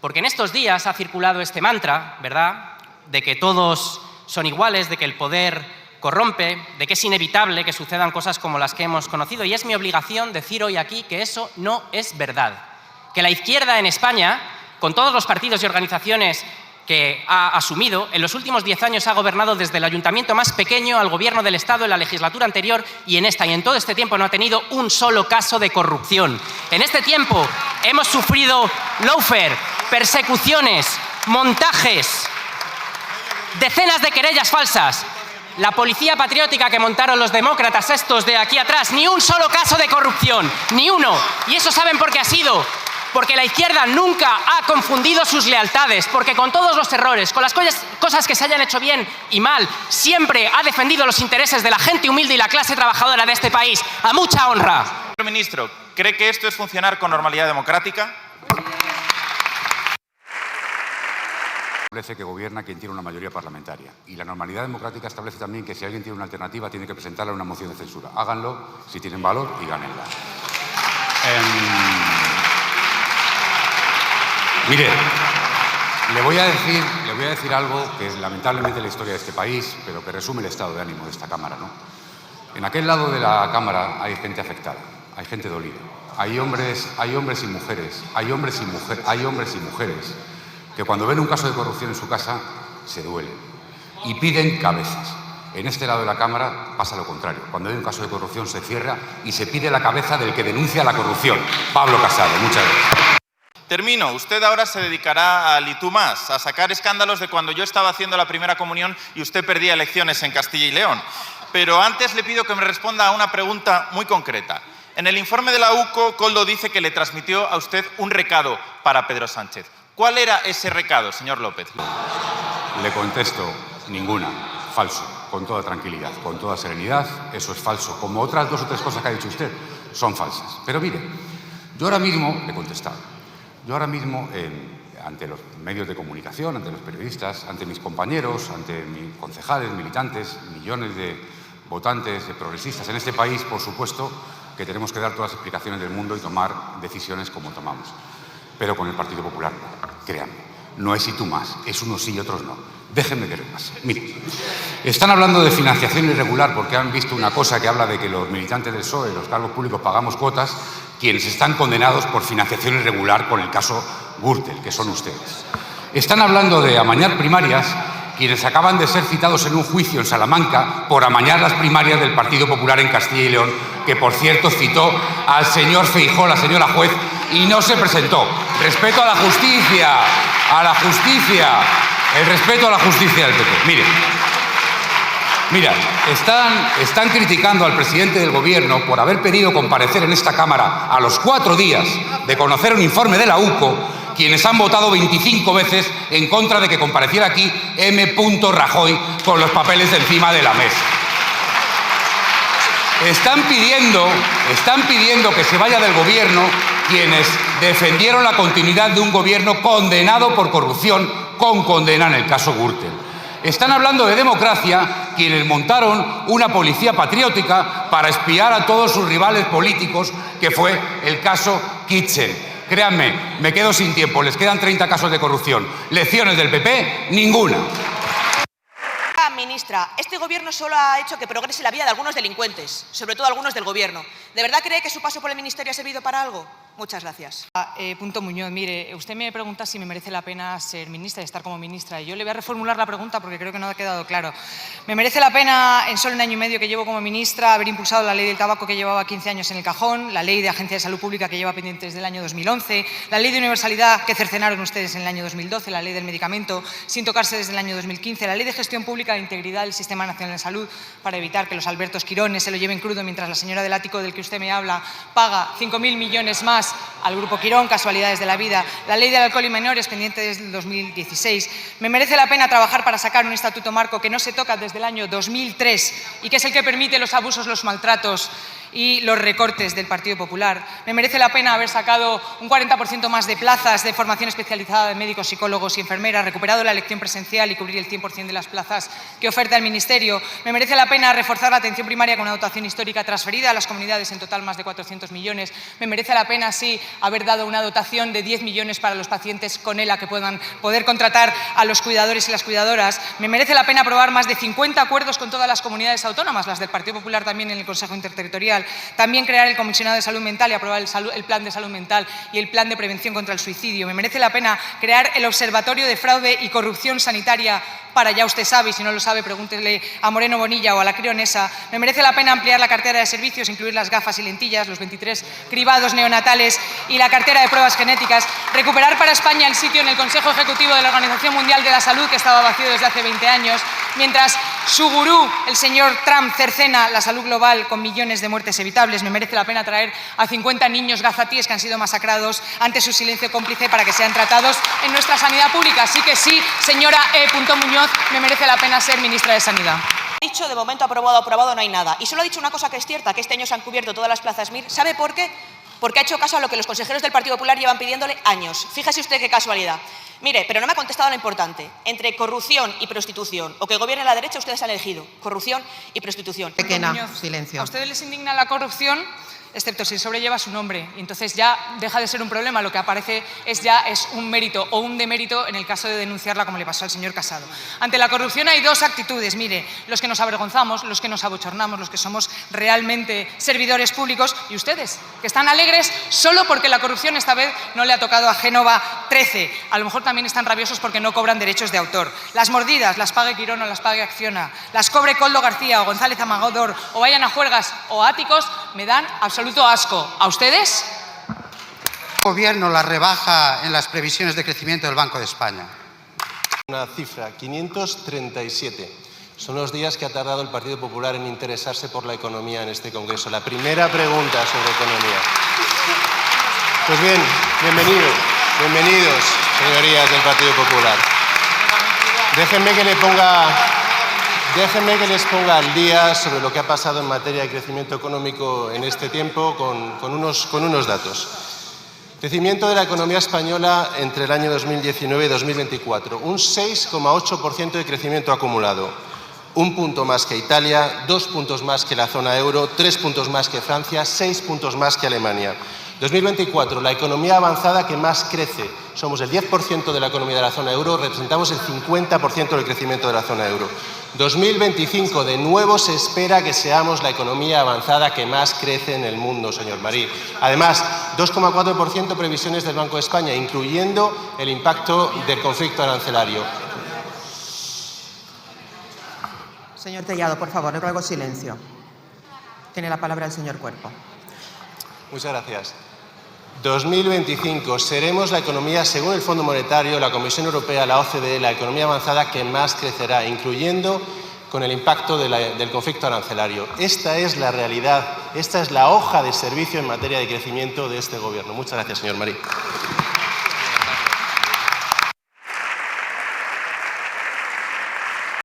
Porque en estos días ha circulado este mantra, ¿verdad?, de que todos son iguales, de que el poder corrompe, de que es inevitable que sucedan cosas como las que hemos conocido. Y es mi obligación decir hoy aquí que eso no es verdad. Que la izquierda en España, con todos los partidos y organizaciones que ha asumido, en los últimos 10 años ha gobernado desde el ayuntamiento más pequeño al gobierno del Estado en la legislatura anterior y en esta, y en todo este tiempo no ha tenido un solo caso de corrupción. En este tiempo hemos sufrido lawfare, persecuciones, montajes, decenas de querellas falsas. La policía patriótica que montaron los demócratas estos de aquí atrás, ni un solo caso de corrupción, ni uno. Y eso ¿saben por qué ha sido? Porque la izquierda nunca ha confundido sus lealtades, porque con todos los errores, con las cosas que se hayan hecho bien y mal, siempre ha defendido los intereses de la gente humilde y la clase trabajadora de este país, a mucha honra. Señor ministro, ¿cree que esto es funcionar con normalidad democrática? Establece que gobierna quien tiene una mayoría parlamentaria. Y la normalidad democrática establece también que si alguien tiene una alternativa tiene que presentarle una moción de censura. Háganlo si tienen valor y gánenla. Mire, le voy a decir algo que es lamentablemente la historia de este país, pero que resume el estado de ánimo de esta Cámara, ¿no? En aquel lado de la Cámara hay gente afectada, hay gente dolida, hay hombres y mujeres, hay hombres y mujeres que cuando ven un caso de corrupción en su casa se duelen y piden cabezas. En este lado de la Cámara pasa lo contrario. Cuando hay un caso de corrupción se cierra y se pide la cabeza del que denuncia la corrupción. Pablo Casado, muchas gracias. Termino. Usted ahora se dedicará al y tú más, a sacar escándalos de cuando yo estaba haciendo la primera comunión y usted perdía elecciones en Castilla y León. Pero antes le pido que me responda a una pregunta muy concreta. En el informe de la UCO, Koldo dice que le transmitió a usted un recado para Pedro Sánchez. ¿Cuál era ese recado, señor López? Le contesto, ninguna. Falso, con toda tranquilidad, con toda serenidad. Eso es falso. Como otras 2 o 3 cosas que ha dicho usted, son falsas. Pero mire, yo ahora mismo le he contestado. Yo ahora mismo, ante los medios de comunicación, ante los periodistas, ante mis compañeros, ante mis concejales, militantes, millones de votantes, de progresistas en este país, por supuesto que tenemos que dar todas las explicaciones del mundo y tomar decisiones como tomamos. Pero con el Partido Popular, créanme, no es y tú más, es unos sí y otros no. Déjenme que repase. Mire, están hablando de financiación irregular porque han visto una cosa que habla de que los militantes del PSOE, los cargos públicos, pagamos cuotas, quienes están condenados por financiación irregular con el caso Gürtel, que son ustedes. Están hablando de amañar primarias, quienes acaban de ser citados en un juicio en Salamanca por amañar las primarias del Partido Popular en Castilla y León, que por cierto citó al señor Feijóo, la señora juez, y no se presentó. Respeto a la justicia, el respeto a la justicia del PP. Mira, están criticando al presidente del Gobierno por haber pedido comparecer en esta Cámara a los 4 días de conocer un informe de la UCO, quienes han votado 25 veces en contra de que compareciera aquí M. Rajoy con los papeles encima de la mesa. Están pidiendo que se vaya del Gobierno quienes defendieron la continuidad de un Gobierno condenado por corrupción con condena en el caso Gürtel. Están hablando de democracia quienes montaron una policía patriótica para espiar a todos sus rivales políticos, que fue el caso Kitchen. Créanme, me quedo sin tiempo, les quedan 30 casos de corrupción. ¿Lecciones del PP? Ninguna. Ministra, este gobierno solo ha hecho que progrese la vida de algunos delincuentes, sobre todo algunos del gobierno. ¿De verdad cree que su paso por el ministerio ha servido para algo? Muchas gracias. Punto Muñoz, mire, usted me pregunta si me merece la pena ser ministra y estar como ministra. Y yo le voy a reformular la pregunta porque creo que no ha quedado claro. ¿Me merece la pena, en solo un año y medio que llevo como ministra, haber impulsado la ley del tabaco que llevaba 15 años en el cajón, la ley de Agencia de Salud Pública que lleva pendiente desde el año 2011, la ley de universalidad que cercenaron ustedes en el año 2012, la ley del medicamento sin tocarse desde el año 2015, la ley de gestión pública de integridad del Sistema Nacional de Salud para evitar que los Albertos Quirones se lo lleven crudo mientras la señora del ático del que usted me habla paga 5.000 millones más al Grupo Quirón, casualidades de la vida, la ley del alcohol y menores pendiente desde el 2016. Me merece la pena trabajar para sacar un estatuto marco que no se toca desde el año 2003 y que es el que permite los abusos, los maltratos y los recortes del Partido Popular. Me merece la pena haber sacado un 40% más de plazas de formación especializada de médicos, psicólogos y enfermeras, recuperado la elección presencial y cubrir el 100% de las plazas que oferta el Ministerio. Me merece la pena reforzar la atención primaria con una dotación histórica transferida a las comunidades, en total más de 400 millones. Me merece la pena, sí, haber dado una dotación de 10 millones para los pacientes con ELA que puedan poder contratar a los cuidadores y las cuidadoras. Me merece la pena aprobar más de 50 acuerdos con todas las comunidades autónomas, las del Partido Popular también en el Consejo Interterritorial. También crear el Comisionado de Salud Mental y aprobar el Plan de Salud Mental y el Plan de Prevención contra el Suicidio. Me merece la pena crear el Observatorio de Fraude y Corrupción Sanitaria para, ya usted sabe, y si no lo sabe, pregúntele a Moreno Bonilla o a la crionesa. Me merece la pena ampliar la cartera de servicios, incluir las gafas y lentillas, los 23 cribados neonatales y la cartera de pruebas genéticas. Recuperar para España el sitio en el Consejo Ejecutivo de la Organización Mundial de la Salud, que estaba vacío desde hace 20 años, mientras su gurú, el señor Trump, cercena la salud global con millones de muertes evitables. Me merece la pena traer a 50 niños gazatíes que han sido masacrados ante su silencio cómplice para que sean tratados en nuestra sanidad pública. Así que sí, señora E. Muñoz, me merece la pena ser ministra de Sanidad. Dicho, de momento aprobado no hay nada. Y solo ha dicho una cosa que es cierta, que este año se han cubierto todas las plazas MIR. ¿Sabe por qué? Porque ha hecho caso a lo que los consejeros del Partido Popular llevan pidiéndole años. Fíjese usted qué casualidad. Mire, pero no me ha contestado lo importante. Entre corrupción y prostitución, o que gobierne la derecha, ustedes han elegido corrupción y prostitución. Pequeña, silencio. ¿A ustedes les indigna la corrupción? Excepto si sobrelleva su nombre. Y entonces ya deja de ser un problema, lo que aparece es un mérito o un demérito en el caso de denunciarla, como le pasó al señor Casado. Ante la corrupción hay dos actitudes, mire, los que nos avergonzamos, los que nos abochornamos, los que somos realmente servidores públicos, y ustedes, que están alegres solo porque la corrupción esta vez no le ha tocado a Génova 13. A lo mejor también están rabiosos porque no cobran derechos de autor. Las mordidas, las pague Quirón o las pague Acciona, las cobre Coldo García o González Amador, o vayan a Juergas o Áticos, me dan absoluto asco. ¿A ustedes? El Gobierno la rebaja en las previsiones de crecimiento del Banco de España. Una cifra, 537. Son los días que ha tardado el Partido Popular en interesarse por la economía en este Congreso. La primera pregunta sobre economía. Pues bien, bienvenidos, señorías del Partido Popular. Déjenme que les ponga al día sobre lo que ha pasado en materia de crecimiento económico en este tiempo con unos datos. Crecimiento de la economía española entre el año 2019 y 2024. Un 6,8% de crecimiento acumulado. Un punto más que Italia, 2 puntos más que la zona euro, 3 puntos más que Francia, 6 puntos más que Alemania. 2024, la economía avanzada que más crece. Somos el 10% de la economía de la zona euro, representamos el 50% del crecimiento de la zona euro. 2025, de nuevo se espera que seamos la economía avanzada que más crece en el mundo, señor Marí. Además, 2,4% previsiones del Banco de España, incluyendo el impacto del conflicto arancelario. Señor Tellado, por favor, le ruego silencio. Tiene la palabra el señor Cuerpo. Muchas gracias. 2025, seremos la economía, según el Fondo Monetario, la Comisión Europea, la OCDE, la economía avanzada que más crecerá, incluyendo con el impacto del conflicto arancelario. Esta es la realidad, esta es la hoja de servicio en materia de crecimiento de este Gobierno. Muchas gracias, señor Marí.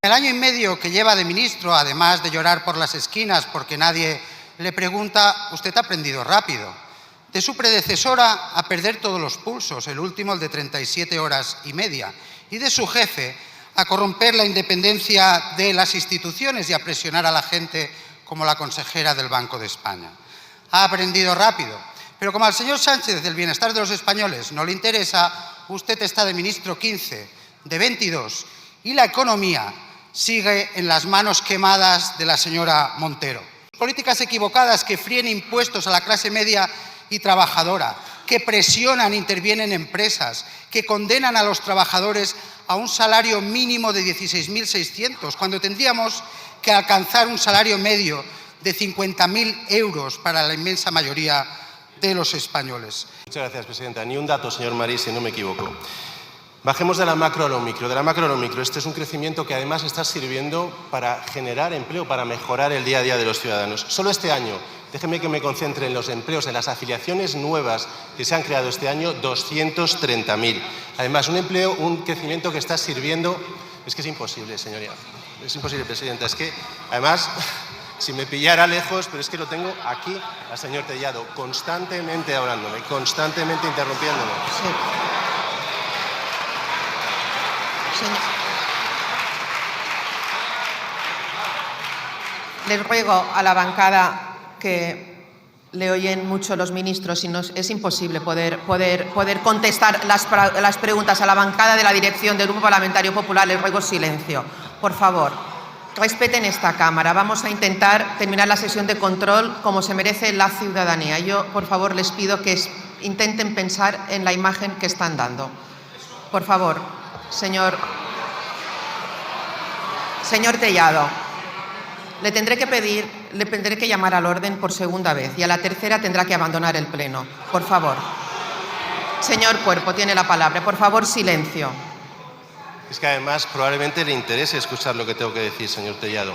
El año y medio que lleva de ministro, además de llorar por las esquinas porque nadie le pregunta, usted ha aprendido rápido. De su predecesora a perder todos los pulsos, el último el de 37 horas y media, y de su jefe a corromper la independencia de las instituciones y a presionar a la gente como la consejera del Banco de España. Ha aprendido rápido, pero como al señor Sánchez del bienestar de los españoles no le interesa, usted está de ministro 15, de 22, y la economía sigue en las manos quemadas de la señora Montero. Políticas equivocadas que fríen impuestos a la clase media y trabajadora, que presionan e intervienen empresas, que condenan a los trabajadores a un salario mínimo de 16.600, cuando tendríamos que alcanzar un salario medio de 50.000 euros para la inmensa mayoría de los españoles. Muchas gracias, presidenta. Ni un dato, señor Marí, si no me equivoco. Bajemos de la macro a lo micro. De la macro a lo micro. Este es un crecimiento que además está sirviendo para generar empleo, para mejorar el día a día de los ciudadanos. Solo este año, déjeme que me concentre en los empleos, en las afiliaciones nuevas que se han creado este año, 230.000. Además, un crecimiento que está sirviendo... Es que es imposible, señoría. Es imposible, presidenta. Es que, además, si me pillara lejos, pero es que lo tengo aquí al señor Tellado, constantemente hablándome, constantemente interrumpiéndome. Sí. Les ruego a la bancada que le oyen mucho los ministros y es imposible poder contestar las preguntas a la bancada de la dirección del Grupo Parlamentario Popular. Les ruego silencio, por favor. Respeten esta Cámara. Vamos a intentar terminar la sesión de control como se merece la ciudadanía. Yo, por favor, les pido que intenten pensar en la imagen que están dando. Por favor, señor Tellado. Le tendré que llamar al orden por segunda vez y a la tercera tendrá que abandonar el pleno. Por favor. Señor Cuerpo, tiene la palabra. Por favor, silencio. Es que además probablemente le interese escuchar lo que tengo que decir, señor Tellado.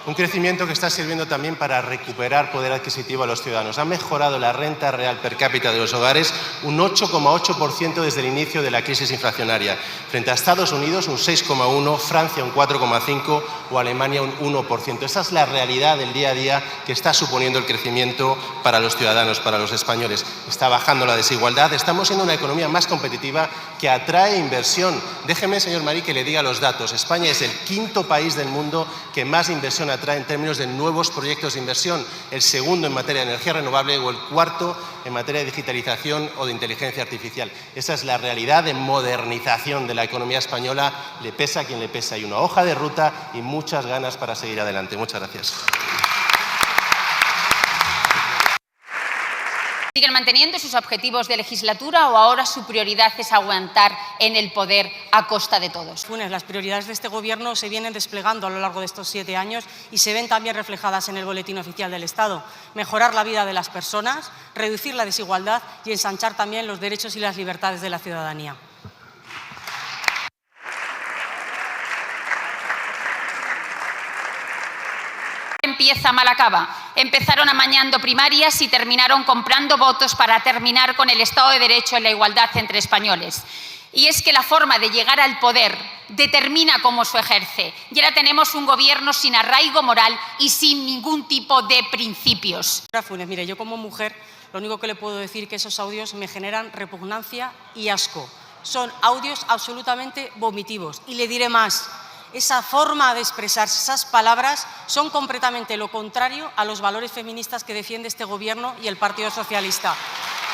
Un crecimiento que está sirviendo también para recuperar poder adquisitivo a los ciudadanos. Ha mejorado la renta real per cápita de los hogares un 8,8% desde el inicio de la crisis inflacionaria, frente a Estados Unidos un 6,1%, Francia un 4,5% o Alemania un 1%. Esa es la realidad del día a día que está suponiendo el crecimiento para los ciudadanos, para los españoles. Está bajando la desigualdad, estamos siendo una economía más competitiva que atrae inversión. Déjeme, señor Marí, que le diga los datos. España es el 5º país del mundo que más inversión atrae en términos de nuevos proyectos de inversión, el 2º en materia de energía renovable o el 4º en materia de digitalización o de inteligencia artificial. Esa es la realidad de modernización de la economía española. Le pesa a quien le pesa. Hay una hoja de ruta y muchas ganas para seguir adelante. Muchas gracias. ¿Siguen manteniendo sus objetivos de legislatura o ahora su prioridad es aguantar en el poder a costa de todos? Las prioridades de este Gobierno se vienen desplegando a lo largo de estos 7 años y se ven también reflejadas en el Boletín Oficial del Estado. Mejorar la vida de las personas, reducir la desigualdad y ensanchar también los derechos y las libertades de la ciudadanía. Empieza mal acaba. Empezaron amañando primarias y terminaron comprando votos para terminar con el Estado de Derecho y la igualdad entre españoles. Y es que la forma de llegar al poder determina cómo se ejerce. Y ahora tenemos un gobierno sin arraigo moral y sin ningún tipo de principios. Funes, mire, yo como mujer lo único que le puedo decir es que esos audios me generan repugnancia y asco. Son audios absolutamente vomitivos. Y le diré más. Esa forma de expresarse, esas palabras, son completamente lo contrario a los valores feministas que defiende este Gobierno y el Partido Socialista.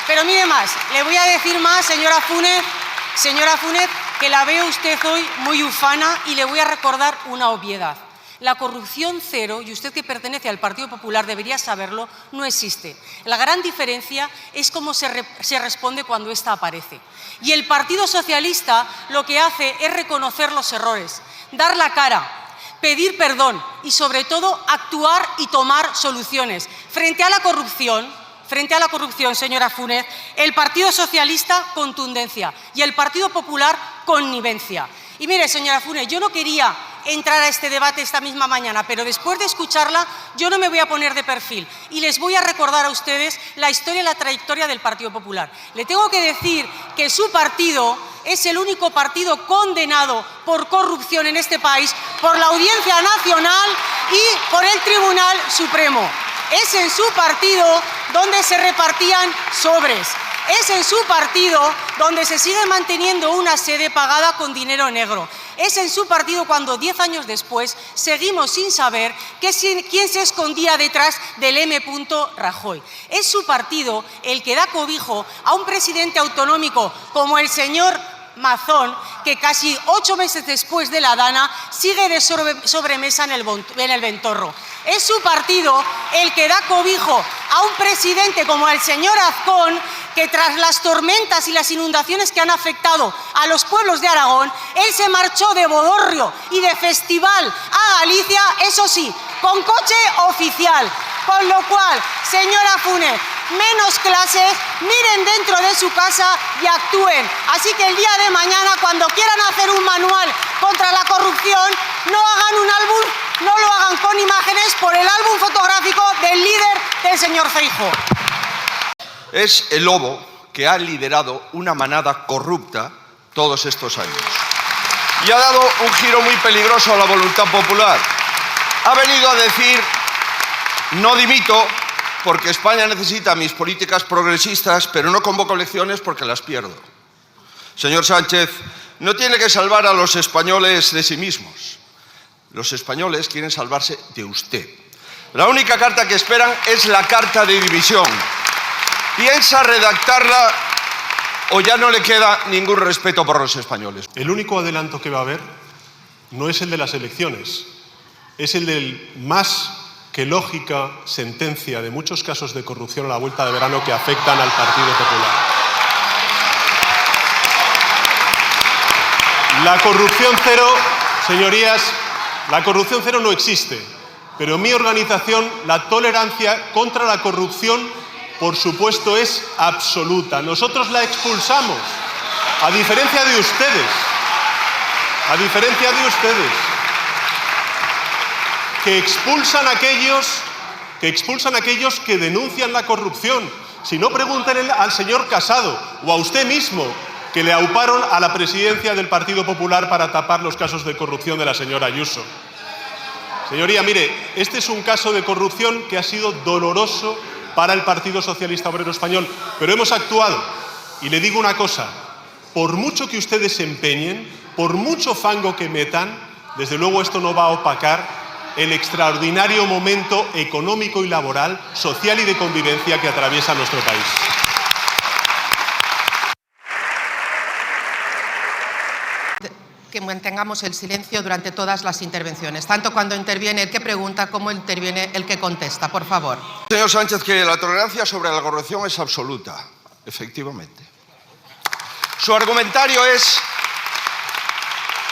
Pero mire más, le voy a decir más, señora Funes, que la veo usted hoy muy ufana y le voy a recordar una obviedad. La corrupción cero, y usted que pertenece al Partido Popular debería saberlo, no existe. La gran diferencia es cómo se responde cuando ésta aparece. Y el Partido Socialista lo que hace es reconocer los errores, dar la cara, pedir perdón y, sobre todo, actuar y tomar soluciones. Frente a la corrupción, señora Funes, el Partido Socialista, contundencia, y el Partido Popular, connivencia. Y mire, señora Funes, yo no quería entrar a este debate esta misma mañana, pero después de escucharla yo no me voy a poner de perfil y les voy a recordar a ustedes la historia y la trayectoria del Partido Popular. Le tengo que decir que su partido es el único partido condenado por corrupción en este país por la Audiencia Nacional y por el Tribunal Supremo. Es en su partido donde se repartían sobres. Es en su partido donde se sigue manteniendo una sede pagada con dinero negro. Es en su partido cuando 10 años después seguimos sin saber quién se escondía detrás del M. Rajoy. Es su partido el que da cobijo a un presidente autonómico como el señor Mazón, que casi 8 meses después de la Dana sigue de sobremesa en el Ventorro. Es su partido el que da cobijo a un presidente como el señor Azcón, que tras las tormentas y las inundaciones que han afectado a los pueblos de Aragón, él se marchó de bodorrio y de festival a Galicia, eso sí, con coche oficial. Con lo cual, señora Funes, menos clases, miren dentro de su casa y actúen. Así que el día de mañana, cuando quieran hacer un manual contra la corrupción, no hagan un álbum, no lo hagan con imágenes por el álbum fotográfico del líder del señor Feijóo. Es el lobo que ha liderado una manada corrupta todos estos años. Y ha dado un giro muy peligroso a la voluntad popular. Ha venido a decir No dimito porque España necesita mis políticas progresistas, pero no convoco elecciones porque las pierdo. Señor Sánchez, no tiene que salvar a los españoles de sí mismos. Los españoles quieren salvarse de usted. La única carta que esperan es la carta de división. ¿Piensa redactarla o ya no le queda ningún respeto por los españoles? El único adelanto que va a haber no es el de las elecciones, es el del más que lógica sentencia de muchos casos de corrupción a la vuelta de verano que afectan al Partido Popular. La corrupción cero, señorías, la corrupción cero no existe, pero en mi organización la tolerancia contra la corrupción, por supuesto, es absoluta. Nosotros la expulsamos, a diferencia de ustedes, que expulsan a aquellos que denuncian la corrupción. Si no, pregúntenle al señor Casado o a usted mismo, que le auparon a la presidencia del Partido Popular para tapar los casos de corrupción de la señora Ayuso. Señoría, mire, este es un caso de corrupción que ha sido doloroso para el Partido Socialista Obrero Español, pero hemos actuado. Y le digo una cosa, por mucho que ustedes se empeñen, por mucho fango que metan, desde luego esto no va a opacar el extraordinario momento económico y laboral, social y de convivencia que atraviesa nuestro país. Que mantengamos el silencio durante todas las intervenciones, tanto cuando interviene el que pregunta como interviene el que contesta, por favor. Señor Sánchez, que la tolerancia sobre la corrupción es absoluta, efectivamente. Su argumentario es: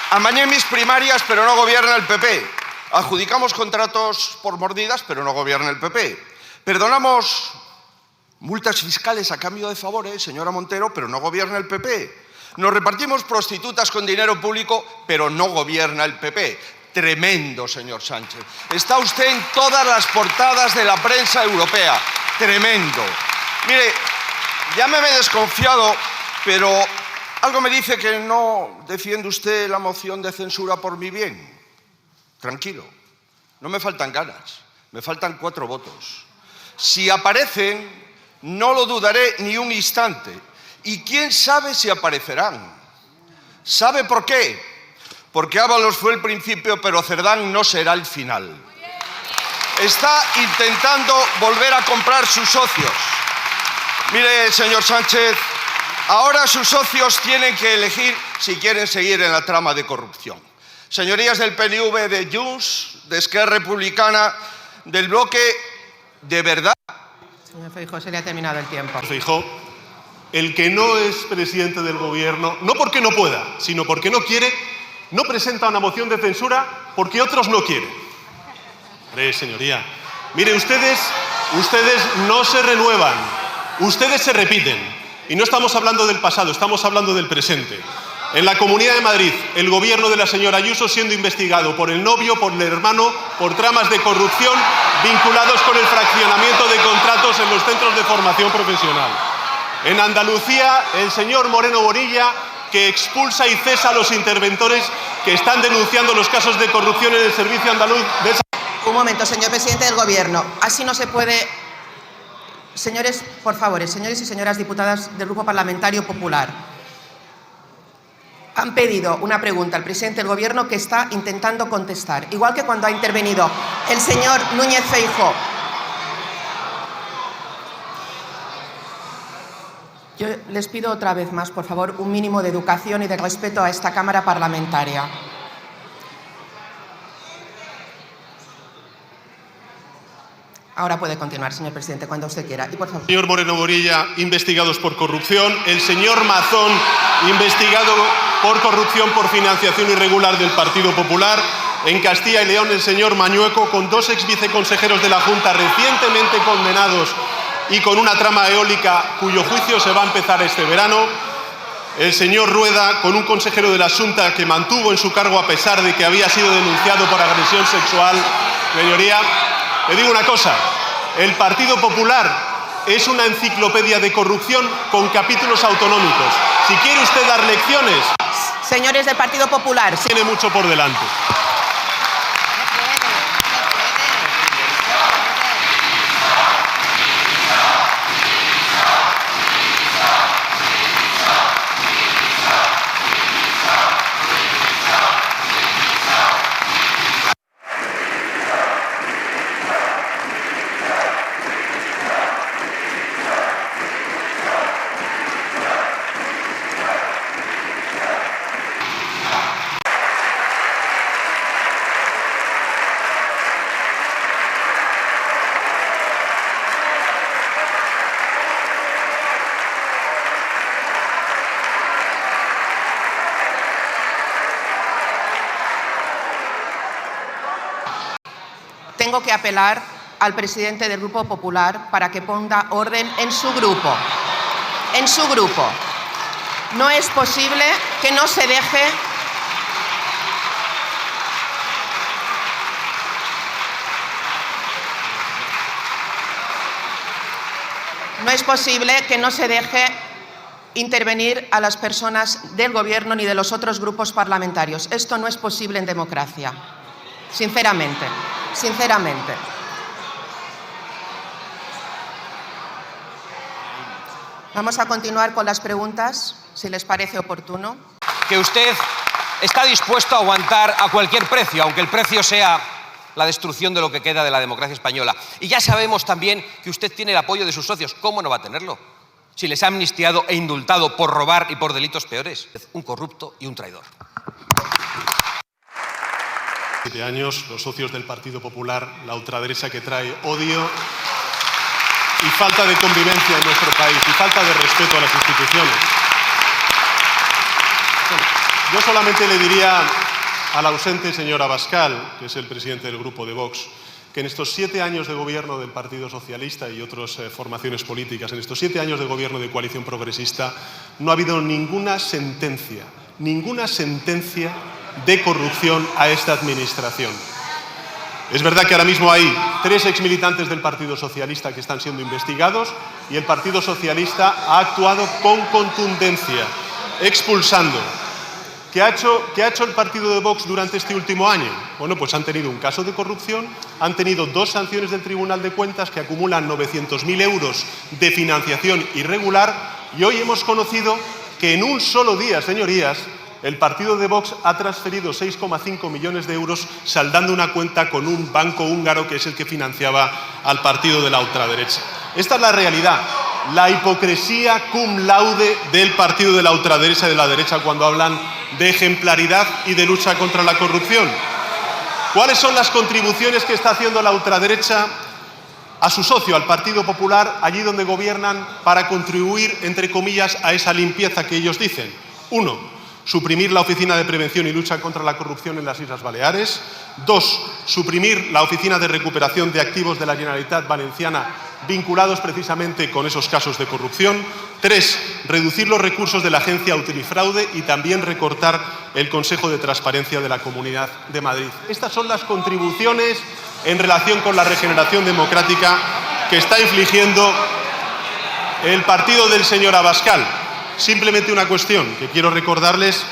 amañé mis primarias, pero no gobierna el PP. Adjudicamos contratos por mordidas, pero no gobierna el PP. Perdonamos multas fiscales a cambio de favores, señora Montero, pero no gobierna el PP. Nos repartimos prostitutas con dinero público, pero no gobierna el PP. Tremendo, señor Sánchez. Está usted en todas las portadas de la prensa europea. Tremendo. Mire, llámeme desconfiado, pero algo me dice que no defiende usted la moción de censura por mi bien. Tranquilo, no me faltan ganas, me faltan 4 votos. Si aparecen, no lo dudaré ni un instante. Y quién sabe si aparecerán. ¿Sabe por qué? Porque Ábalos fue el principio, pero Cerdán no será el final. Está intentando volver a comprar sus socios. Mire, señor Sánchez, ahora sus socios tienen que elegir si quieren seguir en la trama de corrupción. Señorías del PNV, de Junts, de Esquerra Republicana, del bloque, ¿de verdad? Señor Feijóo, se le ha terminado el tiempo. Feijóo, el que no es presidente del gobierno, no porque no pueda, sino porque no quiere, no presenta una moción de censura porque otros no quieren. Señoría, mire, ustedes no se renuevan, ustedes se repiten. Y no estamos hablando del pasado, estamos hablando del presente. En la Comunidad de Madrid, el gobierno de la señora Ayuso siendo investigado por el novio, por el hermano, por tramas de corrupción vinculados con el fraccionamiento de contratos en los centros de formación profesional. En Andalucía, el señor Moreno Bonilla, que expulsa y cesa a los interventores que están denunciando los casos de corrupción en el Servicio Andaluz de Salud. Un momento, señor presidente del Gobierno. Así no se puede. Señores, por favor, señores y señoras diputadas del Grupo Parlamentario Popular, han pedido una pregunta al presidente del Gobierno que está intentando contestar, igual que cuando ha intervenido el señor Núñez Feijóo. Yo les pido otra vez más, por favor, un mínimo de educación y de respeto a esta Cámara parlamentaria. Ahora puede continuar, señor presidente, cuando usted quiera. Y por favor. Señor Moreno Bonilla, investigados por corrupción. El señor Mazón, investigado por corrupción por financiación irregular del Partido Popular. En Castilla y León, el señor Mañueco, con 2 exviceconsejeros de la Junta recientemente condenados y con una trama eólica cuyo juicio se va a empezar este verano. El señor Rueda, con un consejero de la Junta que mantuvo en su cargo a pesar de que había sido denunciado por agresión sexual. Señoría, le digo una cosa, el Partido Popular es una enciclopedia de corrupción con capítulos autonómicos. Si quiere usted dar lecciones... Señores del Partido Popular... Tiene mucho por delante. tengo que apelar al presidente del Grupo Popular para que ponga orden en su grupo. En su grupo. No es posible que no se deje intervenir a las personas del Gobierno ni de los otros grupos parlamentarios. Esto no es posible en democracia. Sinceramente, sinceramente. Vamos a continuar con las preguntas, si les parece oportuno. Que usted está dispuesto a aguantar a cualquier precio, aunque el precio sea la destrucción de lo que queda de la democracia española. Y ya sabemos también que usted tiene el apoyo de sus socios. ¿Cómo no va a tenerlo? Si les ha amnistiado e indultado por robar y por delitos peores. Un corrupto y un traidor. 7 años, los socios del Partido Popular, la ultraderecha que trae odio y falta de convivencia en nuestro país y falta de respeto a las instituciones. Bueno, yo solamente le diría al ausente señor Abascal, que es el presidente del grupo de Vox, que en estos 7 años de gobierno del Partido Socialista y otras formaciones políticas, en estos 7 años de gobierno de coalición progresista, no ha habido ninguna sentencia de corrupción a esta administración. Es verdad que ahora mismo hay 3 exmilitantes del Partido Socialista que están siendo investigados y el Partido Socialista ha actuado con contundencia, expulsando. ¿Qué ha hecho el partido de Vox durante este último año? Bueno, pues han tenido un caso de corrupción, han tenido 2 sanciones del Tribunal de Cuentas que acumulan 900.000 euros de financiación irregular y hoy hemos conocido que en un solo día, señorías, el partido de Vox ha transferido 6,5 millones de euros saldando una cuenta con un banco húngaro que es el que financiaba al partido de la ultraderecha. Esta es la realidad. La hipocresía cum laude del partido de la ultraderecha y de la derecha cuando hablan de ejemplaridad y de lucha contra la corrupción. ¿Cuáles son las contribuciones que está haciendo la ultraderecha a su socio, al Partido Popular, allí donde gobiernan, para contribuir, entre comillas, a esa limpieza que ellos dicen? 1. Suprimir la Oficina de Prevención y Lucha contra la Corrupción en las Islas Baleares. 2. Suprimir la Oficina de Recuperación de Activos de la Generalitat Valenciana vinculados precisamente con esos casos de corrupción. 3. Reducir los recursos de la agencia Utilifraude y también recortar el Consejo de Transparencia de la Comunidad de Madrid. Estas son las contribuciones en relación con la regeneración democrática que está infligiendo el partido del señor Abascal. Simplemente una cuestión que quiero recordarles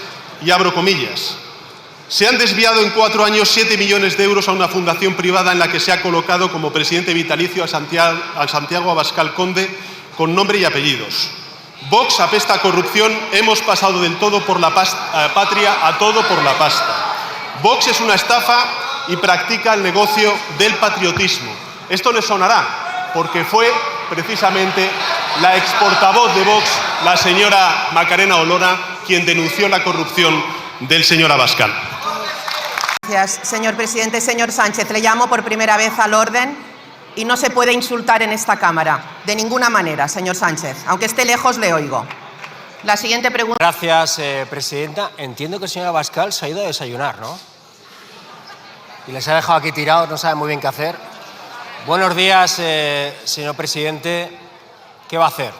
y abro comillas. Se han desviado en 4 años 7 millones de euros a una fundación privada en la que se ha colocado como presidente vitalicio a Santiago Abascal Conde con nombre y apellidos. Vox apesta a corrupción, hemos pasado del todo por la patria a todo por la pasta. Vox es una estafa y practica el negocio del patriotismo. Esto les sonará porque fue precisamente la exportavoz de Vox, la señora Macarena Olona, quien denunció la corrupción del señor Abascal. Gracias, señor presidente. Señor Sánchez, le llamo por primera vez al orden y no se puede insultar en esta Cámara. De ninguna manera, señor Sánchez. Aunque esté lejos, le oigo. La siguiente pregunta. Gracias, presidenta. Entiendo que el señor Abascal se ha ido a desayunar, ¿no? Y les ha dejado aquí tirados, no sabe muy bien qué hacer. Buenos días, señor presidente. ¿Qué va a hacer?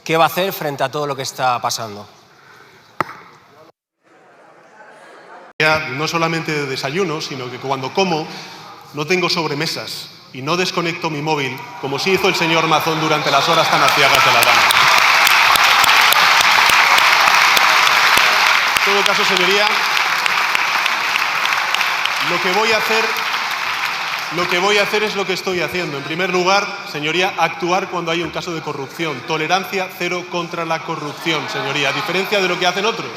¿Qué va a hacer frente a todo lo que está pasando? No solamente de desayuno, sino que cuando como no tengo sobremesas y no desconecto mi móvil, como sí hizo el señor Mazón durante las horas tan aciagas de la gana. En todo caso, señoría, lo que voy a hacer es lo que estoy haciendo. En primer lugar, señoría, actuar cuando hay un caso de corrupción. Tolerancia cero contra la corrupción, señoría, a diferencia de lo que hacen otros.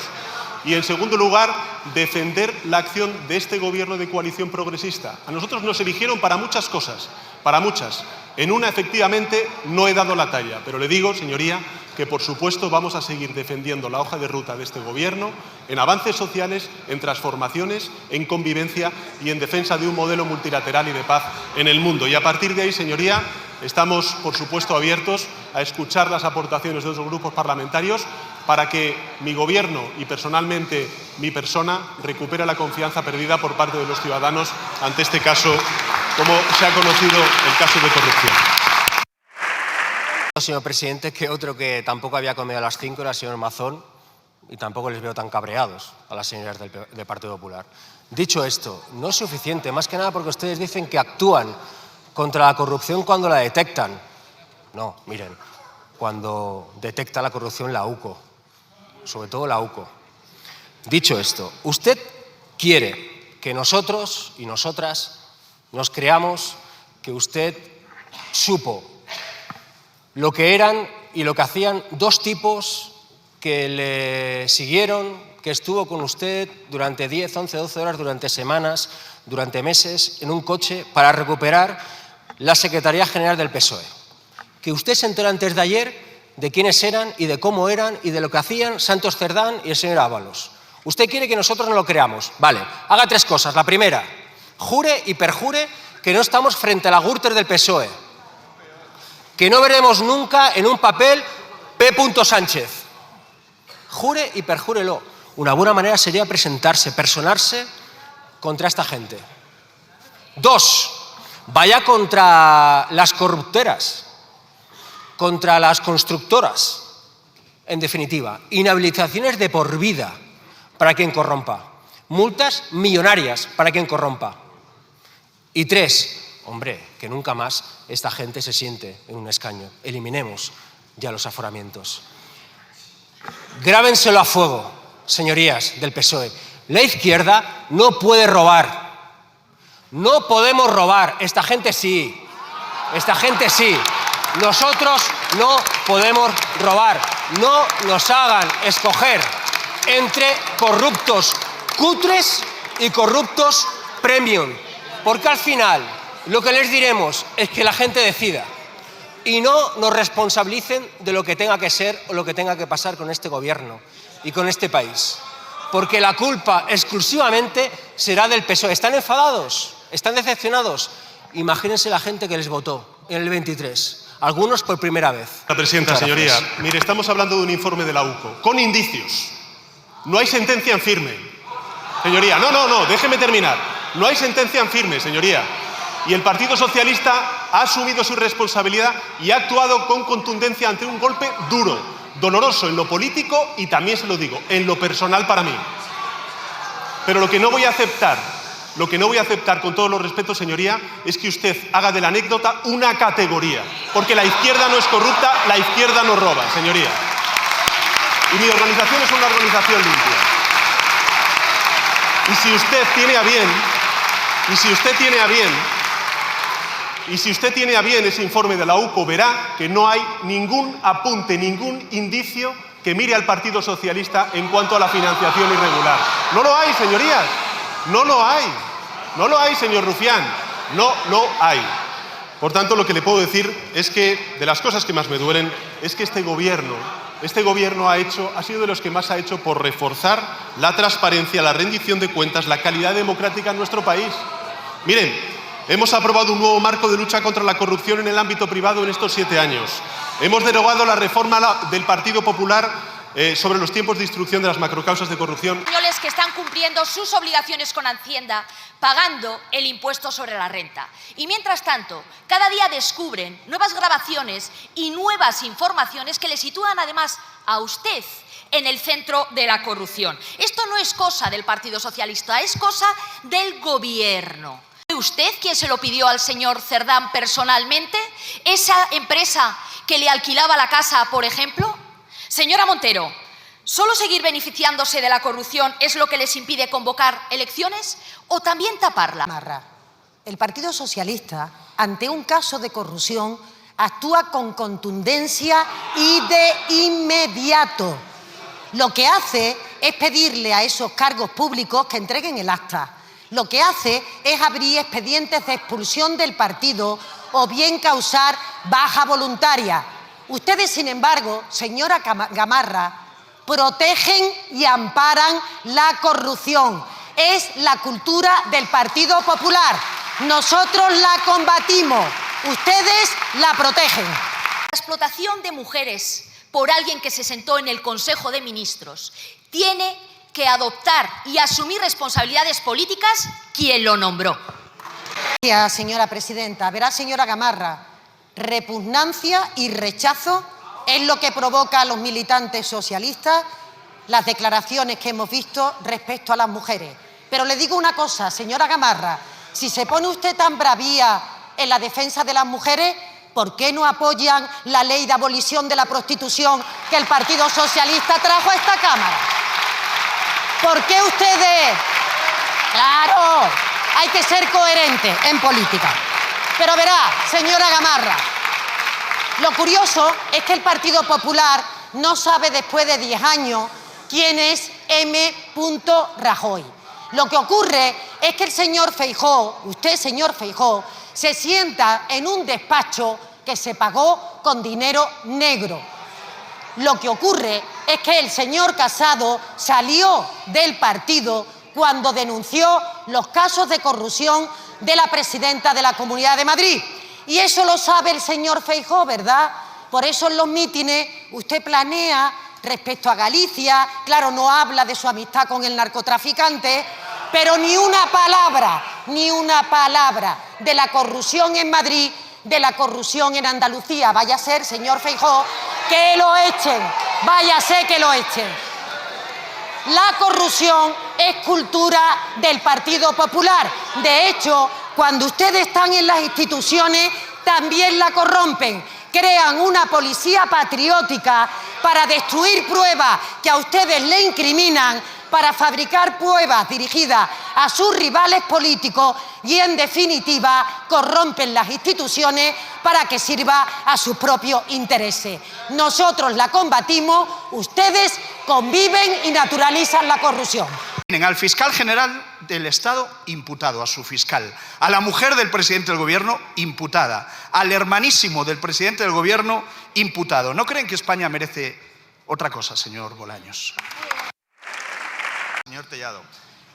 Y, en segundo lugar, defender la acción de este gobierno de coalición progresista. A nosotros nos eligieron para muchas cosas, para muchas. En una, efectivamente, no he dado la talla. Pero le digo, señoría, que por supuesto vamos a seguir defendiendo la hoja de ruta de este gobierno en avances sociales, en transformaciones, en convivencia y en defensa de un modelo multilateral y de paz en el mundo. Y a partir de ahí, señoría, estamos, por supuesto, abiertos a escuchar las aportaciones de otros grupos parlamentarios para que mi gobierno y personalmente mi persona recupere la confianza perdida por parte de los ciudadanos ante este caso como se ha conocido el caso de corrupción. Señor presidente, que otro que tampoco había comido a las 5 era el señor Mazón, y tampoco les veo tan cabreados a las señoras del Partido Popular. Dicho esto, no es suficiente, más que nada porque ustedes dicen que actúan contra la corrupción cuando la detectan. No, miren, cuando detecta la corrupción la UCO, sobre todo la UCO. Dicho esto, usted quiere que nosotros y nosotras nos creamos que usted supo lo que eran y lo que hacían dos tipos que le siguieron, que estuvo con usted durante 10, 11, 12 horas, durante semanas, durante meses, en un coche para recuperar la Secretaría General del PSOE. Que usted se enteró antes de ayer de quiénes eran y de cómo eran y de lo que hacían Santos Cerdán y el señor Ábalos. Usted quiere que nosotros no lo creamos. Vale, haga tres cosas. La primera, jure y perjure que no estamos frente a la Gürtel del PSOE. Que no veremos nunca en un papel P. Sánchez. Jure y perjúrelo. Una buena manera sería presentarse, personarse contra esta gente. 2, vaya contra las corrupteras, contra las constructoras. En definitiva, inhabilitaciones de por vida para quien corrompa. Multas millonarias para quien corrompa. Y 3, hombre, que nunca más esta gente se siente en un escaño. Eliminemos ya los aforamientos. Grábenselo a fuego, señorías del PSOE. La izquierda no puede robar. No podemos robar. Esta gente sí. Esta gente sí. Nosotros no podemos robar. No nos hagan escoger entre corruptos cutres y corruptos premium. Porque al final lo que les diremos es que la gente decida. Y no nos responsabilicen de lo que tenga que ser o lo que tenga que pasar con este gobierno y con este país. Porque la culpa exclusivamente será del PSOE. ¿Están enfadados? ¿Están decepcionados? Imagínense la gente que les votó en el 23. Algunos por primera vez. La presidenta, señoría, mire, estamos hablando de un informe de la UCO, con indicios. No hay sentencia en firme. Señoría, no, déjeme terminar. No hay sentencia en firme, señoría. Y el Partido Socialista ha asumido su responsabilidad y ha actuado con contundencia ante un golpe duro, doloroso en lo político y también se lo digo, en lo personal para mí. Pero lo que no voy a aceptar con todos los respetos, señoría, es que usted haga de la anécdota una categoría. Porque la izquierda no es corrupta, la izquierda no roba, señoría. Y mi organización es una organización limpia. Y si usted tiene a bien ese informe de la UCO, verá que no hay ningún apunte, ningún indicio que mire al Partido Socialista en cuanto a la financiación irregular. No lo hay, señorías. No lo hay. No lo hay, señor Rufián. No lo hay. Por tanto, lo que le puedo decir es que de las cosas que más me duelen es que este gobierno ha sido de los que más ha hecho por reforzar la transparencia, la rendición de cuentas, la calidad democrática en nuestro país. Miren, hemos aprobado un nuevo marco de lucha contra la corrupción en el ámbito privado en estos 7 años. Hemos derogado la reforma del Partido Popular sobre los tiempos de instrucción de las macrocausas de corrupción. Españoles que están cumpliendo sus obligaciones con Hacienda pagando el impuesto sobre la renta. Y mientras tanto, cada día descubren nuevas grabaciones y nuevas informaciones que le sitúan además a usted en el centro de la corrupción. Esto no es cosa del Partido Socialista, es cosa del Gobierno. ¿Fue usted quien se lo pidió al señor Cerdán personalmente? ¿Esa empresa que le alquilaba la casa, por ejemplo? Señora Montero, ¿solo seguir beneficiándose de la corrupción es lo que les impide convocar elecciones o también taparla? El Partido Socialista, ante un caso de corrupción, actúa con contundencia y de inmediato. Lo que hace es pedirle a esos cargos públicos que entreguen el acta. Lo que hace es abrir expedientes de expulsión del partido o bien causar baja voluntaria. Ustedes, sin embargo, señora Gamarra, protegen y amparan la corrupción. Es la cultura del Partido Popular. Nosotros la combatimos, ustedes la protegen. La explotación de mujeres por alguien que se sentó en el Consejo de Ministros tiene que adoptar y asumir responsabilidades políticas quien lo nombró. Gracias, señora presidenta. Verá, señora Gamarra, repugnancia y rechazo es lo que provoca a los militantes socialistas las declaraciones que hemos visto respecto a las mujeres. Pero le digo una cosa, señora Gamarra, si se pone usted tan bravía en la defensa de las mujeres, ¿por qué no apoyan la ley de abolición de la prostitución que el Partido Socialista trajo a esta Cámara? ¿Por qué ustedes? Claro, hay que ser coherente en política. Pero verá, señora Gamarra, lo curioso es que el Partido Popular no sabe después de 10 años quién es M. Rajoy. Lo que ocurre es que el señor Feijóo, usted, señor Feijóo, se sienta en un despacho que se pagó con dinero negro. Lo que ocurre es que el señor Casado salió del partido cuando denunció los casos de corrupción de la presidenta de la Comunidad de Madrid. Y eso lo sabe el señor Feijóo, ¿verdad? Por eso en los mítines usted planea respecto a Galicia, claro, no habla de su amistad con el narcotraficante, pero ni una palabra de la corrupción en Madrid, de la corrupción en Andalucía. Vaya a ser, señor Feijóo, que lo echen, vaya a ser que lo echen. La corrupción es cultura del Partido Popular. De hecho, cuando ustedes están en las instituciones, también la corrompen. Crean una policía patriótica para destruir pruebas que a ustedes le incriminan, para fabricar pruebas dirigidas a sus rivales políticos y, en definitiva, corrompen las instituciones para que sirva a sus propios intereses. Nosotros la combatimos, ustedes conviven y naturalizan la corrupción. Tienen al fiscal general del Estado imputado, a su fiscal, a la mujer del presidente del Gobierno imputada, al hermanísimo del presidente del Gobierno imputado. ¿No creen que España merece otra cosa, señor Bolaños? Señor Tellado,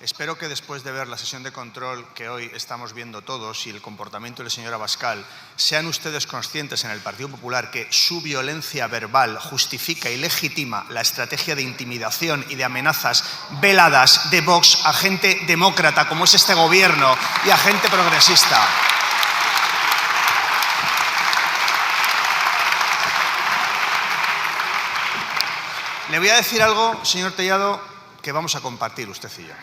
espero que después de ver la sesión de control que hoy estamos viendo todos y el comportamiento de la señora Abascal, sean ustedes conscientes en el Partido Popular que su violencia verbal justifica y legitima la estrategia de intimidación y de amenazas veladas de Vox a gente demócrata como es este gobierno y a gente progresista. Le voy a decir algo, señor Tellado, que vamos a compartir usted y yo.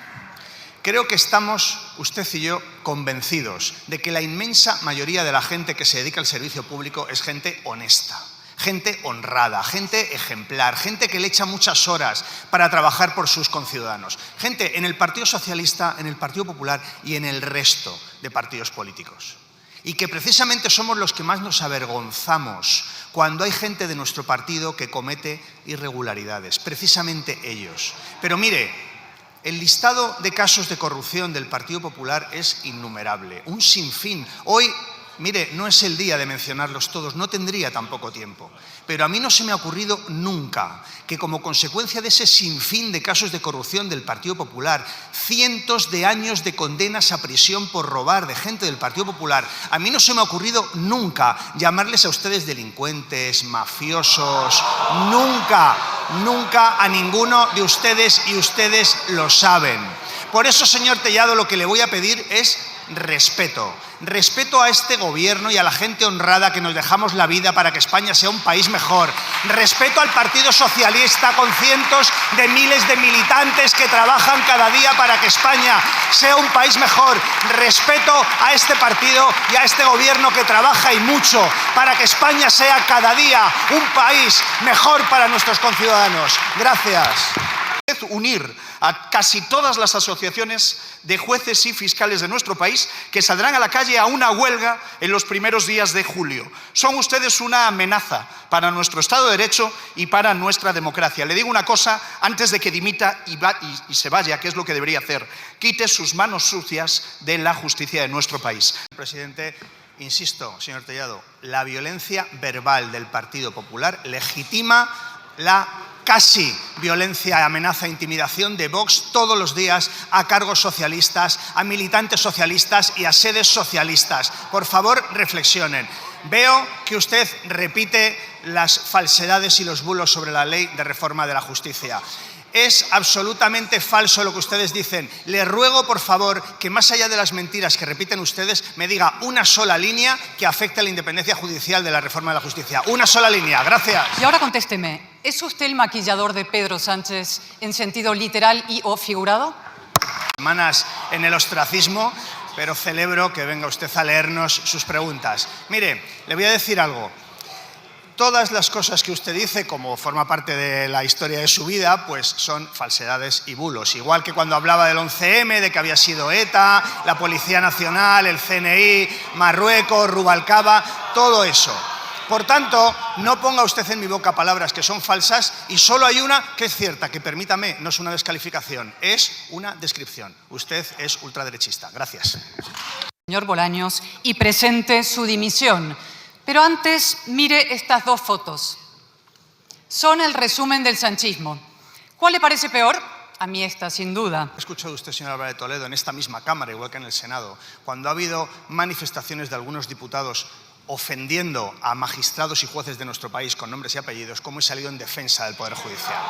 Creo que estamos, usted y yo, convencidos de que la inmensa mayoría de la gente que se dedica al servicio público es gente honesta, gente honrada, gente ejemplar, gente que le echa muchas horas para trabajar por sus conciudadanos. Gente en el Partido Socialista, en el Partido Popular y en el resto de partidos políticos. Y que precisamente somos los que más nos avergonzamos cuando hay gente de nuestro partido que comete irregularidades, precisamente ellos. Pero mire, el listado de casos de corrupción del Partido Popular es innumerable, un sinfín. Hoy, mire, no es el día de mencionarlos todos, no tendría tampoco tiempo. Pero a mí no se me ha ocurrido nunca que como consecuencia de ese sinfín de casos de corrupción del Partido Popular, cientos de años de condenas a prisión por robar de gente del Partido Popular, a mí no se me ha ocurrido nunca llamarles a ustedes delincuentes, mafiosos, nunca, nunca a ninguno de ustedes, y ustedes lo saben. Por eso, señor Tellado, lo que le voy a pedir es respeto. Respeto a este gobierno y a la gente honrada que nos dejamos la vida para que España sea un país mejor. Respeto al Partido Socialista con cientos de miles de militantes que trabajan cada día para que España sea un país mejor. Respeto a este partido y a este gobierno que trabaja y mucho para que España sea cada día un país mejor para nuestros conciudadanos. Gracias. Unir a casi todas las asociaciones de jueces y fiscales de nuestro país que saldrán a la calle a una huelga en los primeros días de julio. Son ustedes una amenaza para nuestro Estado de Derecho y para nuestra democracia. Le digo una cosa antes de que dimita y se vaya, que es lo que debería hacer. Quite sus manos sucias de la justicia de nuestro país. Presidente, insisto, señor Tellado, la violencia verbal del Partido Popular legitima la casi violencia, amenaza, intimidación de Vox todos los días a cargos socialistas, a militantes socialistas y a sedes socialistas. Por favor, reflexionen. Veo que usted repite las falsedades y los bulos sobre la ley de reforma de la justicia. Es absolutamente falso lo que ustedes dicen. Les ruego, por favor, que más allá de las mentiras que repiten ustedes, me diga una sola línea que afecte a la independencia judicial de la reforma de la justicia. Una sola línea. Gracias. Y ahora contésteme, ¿es usted el maquillador de Pedro Sánchez en sentido literal y o figurado? Semanas en el ostracismo, pero celebro que venga usted a leernos sus preguntas. Mire, le voy a decir algo. Todas las cosas que usted dice, como forma parte de la historia de su vida, pues son falsedades y bulos. Igual que cuando hablaba del 11M, de que había sido ETA, la Policía Nacional, el CNI, Marruecos, Rubalcaba, todo eso. Por tanto, no ponga usted en mi boca palabras que son falsas y solo hay una que es cierta, que permítame, no es una descalificación, es una descripción. Usted es ultraderechista. Gracias. Señor Bolaños, y presente su dimisión. Pero antes, mire estas dos fotos. Son el resumen del sanchismo. ¿Cuál le parece peor? A mí esta, sin duda. Ha escuchado usted, señor Álvarez de Toledo, en esta misma Cámara, igual que en el Senado, cuando ha habido manifestaciones de algunos diputados ofendiendo a magistrados y jueces de nuestro país con nombres y apellidos, cómo he salido en defensa del Poder Judicial.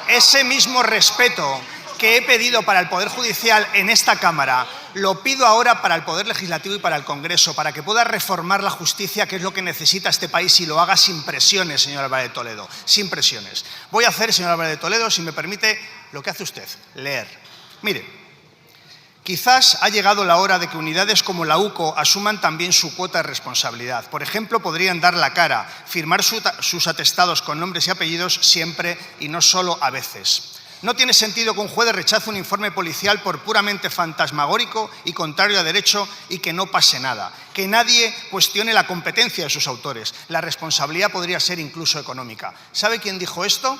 Ese mismo respeto que he pedido para el Poder Judicial en esta Cámara, lo pido ahora para el Poder Legislativo y para el Congreso, para que pueda reformar la justicia, que es lo que necesita este país, y lo haga sin presiones, señor Álvarez de Toledo, sin presiones. Voy a hacer, señor Álvarez de Toledo, si me permite, lo que hace usted, leer. Mire, quizás ha llegado la hora de que unidades como la UCO asuman también su cuota de responsabilidad. Por ejemplo, podrían dar la cara, firmar sus atestados con nombres y apellidos siempre y no solo a veces. No tiene sentido que un juez rechace un informe policial por puramente fantasmagórico y contrario a derecho y que no pase nada. Que nadie cuestione la competencia de sus autores. La responsabilidad podría ser incluso económica. ¿Sabe quién dijo esto?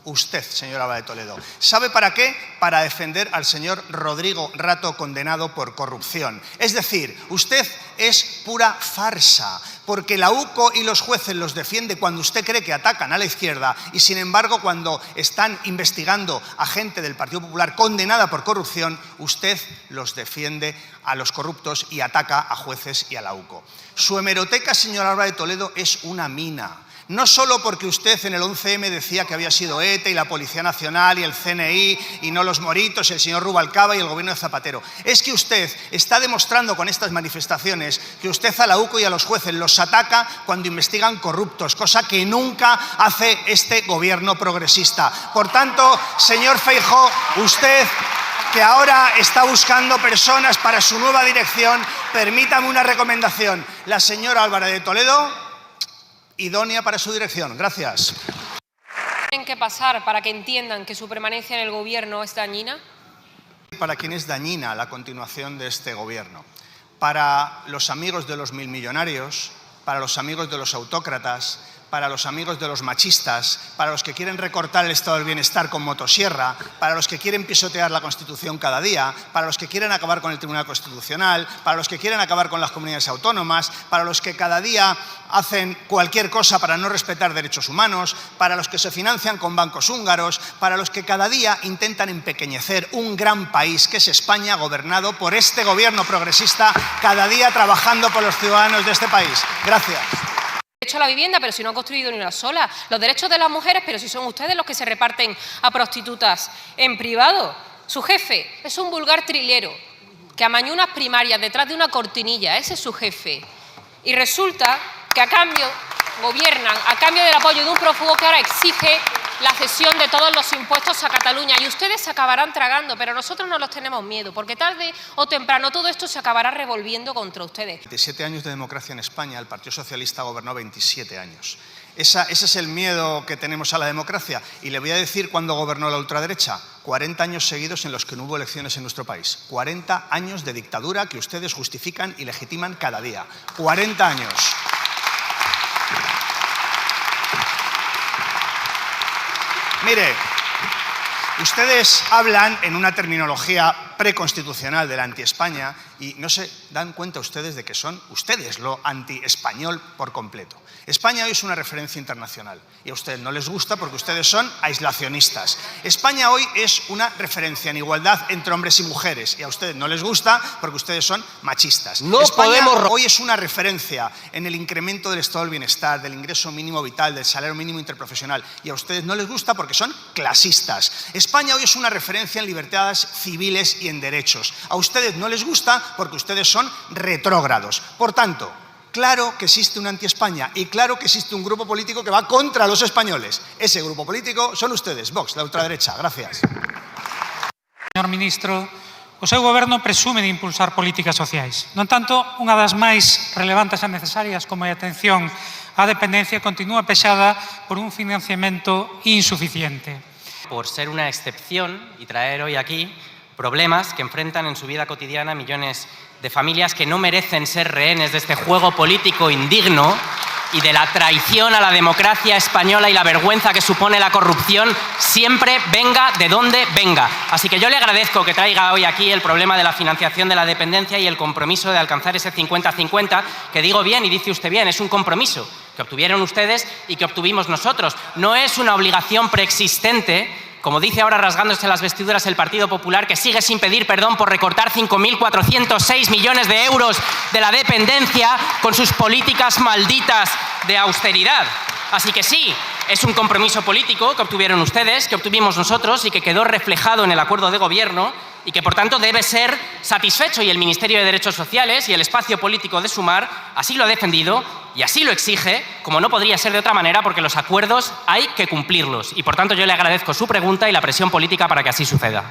Usted, señor Álvarez de Toledo. ¿Sabe para qué? Para defender al señor Rodrigo Rato, condenado por corrupción. Es decir, usted es pura farsa, porque la UCO y los jueces los defiende cuando usted cree que atacan a la izquierda y, sin embargo, cuando están investigando a gente del Partido Popular condenada por corrupción, usted los defiende a los corruptos y ataca a jueces y a la UCO. Su hemeroteca, señor Álvarez de Toledo, es una mina. No solo porque usted en el 11M decía que había sido ETA y la Policía Nacional y el CNI y no los moritos, el señor Rubalcaba y el gobierno de Zapatero. Es que usted está demostrando con estas manifestaciones que usted a la UCO y a los jueces los ataca cuando investigan corruptos, cosa que nunca hace este gobierno progresista. Por tanto, señor Feijóo, usted, que ahora está buscando personas para su nueva dirección, permítame una recomendación. La señora Álvarez de Toledo, idónea para su dirección. Gracias. ¿Tienen que pasar para que entiendan que su permanencia en el gobierno es dañina? Para quien es dañina la continuación de este gobierno. Para los amigos de los milmillonarios, para los amigos de los autócratas, para los amigos de los machistas, para los que quieren recortar el estado del bienestar con motosierra, para los que quieren pisotear la Constitución cada día, para los que quieren acabar con el Tribunal Constitucional, para los que quieren acabar con las comunidades autónomas, para los que cada día hacen cualquier cosa para no respetar derechos humanos, para los que se financian con bancos húngaros, para los que cada día intentan empequeñecer un gran país que es España, gobernado por este gobierno progresista, cada día trabajando por los ciudadanos de este país. Gracias. Derecho a la vivienda, pero si no han construido ni una sola. Los derechos de las mujeres, pero si son ustedes los que se reparten a prostitutas en privado. Su jefe es un vulgar trilero que amañó unas primarias detrás de una cortinilla. Ese es su jefe. Y resulta que a cambio gobiernan, a cambio del apoyo de un prófugo que ahora exige la cesión de todos los impuestos a Cataluña. Y ustedes se acabarán tragando, pero nosotros no los tenemos miedo, porque tarde o temprano todo esto se acabará revolviendo contra ustedes. 27 años de democracia en España, el Partido Socialista gobernó 27 años. Ese es el miedo que tenemos a la democracia. Y le voy a decir cuándo gobernó la ultraderecha. 40 años seguidos en los que no hubo elecciones en nuestro país. 40 años de dictadura que ustedes justifican y legitiman cada día. 40 años. Mire, ustedes hablan en una terminología preconstitucional de la anti-España y no se dan cuenta ustedes de que son ustedes lo anti-español por completo. España hoy es una referencia internacional y a ustedes no les gusta porque ustedes son aislacionistas. España hoy es una referencia en igualdad entre hombres y mujeres y a ustedes no les gusta porque ustedes son machistas. No España podemos... hoy es una referencia en el incremento del estado del bienestar, del ingreso mínimo vital, del salario mínimo interprofesional y a ustedes no les gusta porque son clasistas. España hoy es una referencia en libertades civiles y en derechos. A ustedes no les gusta porque ustedes son retrógrados. Por tanto, claro que existe una anti-España y claro que existe un grupo político que va contra los españoles. Ese grupo político son ustedes, Vox, la ultraderecha. Gracias. Señor Ministro, o seu goberno presume de impulsar políticas sociais. Non tanto, unha das máis relevantes e necesarias como a atención á dependencia continúa pexada por un financiamento insuficiente. Por ser una excepción y traer hoy aquí problemas que enfrentan en su vida cotidiana millones de familias que no merecen ser rehenes de este juego político indigno y de la traición a la democracia española y la vergüenza que supone la corrupción, siempre venga de donde venga. Así que yo le agradezco que traiga hoy aquí el problema de la financiación de la dependencia y el compromiso de alcanzar ese 50-50, que digo bien y dice usted bien, es un compromiso que obtuvieron ustedes y que obtuvimos nosotros. No es una obligación preexistente, como dice ahora rasgándose las vestiduras el Partido Popular, que sigue sin pedir perdón por recortar 5.406 millones de euros de la dependencia con sus políticas malditas de austeridad. Así que sí, es un compromiso político que obtuvieron ustedes, que obtuvimos nosotros y que quedó reflejado en el acuerdo de gobierno y que por tanto debe ser satisfecho, y el Ministerio de Derechos Sociales y el espacio político de Sumar así lo ha defendido y así lo exige, como no podría ser de otra manera, porque los acuerdos hay que cumplirlos y por tanto yo le agradezco su pregunta y la presión política para que así suceda.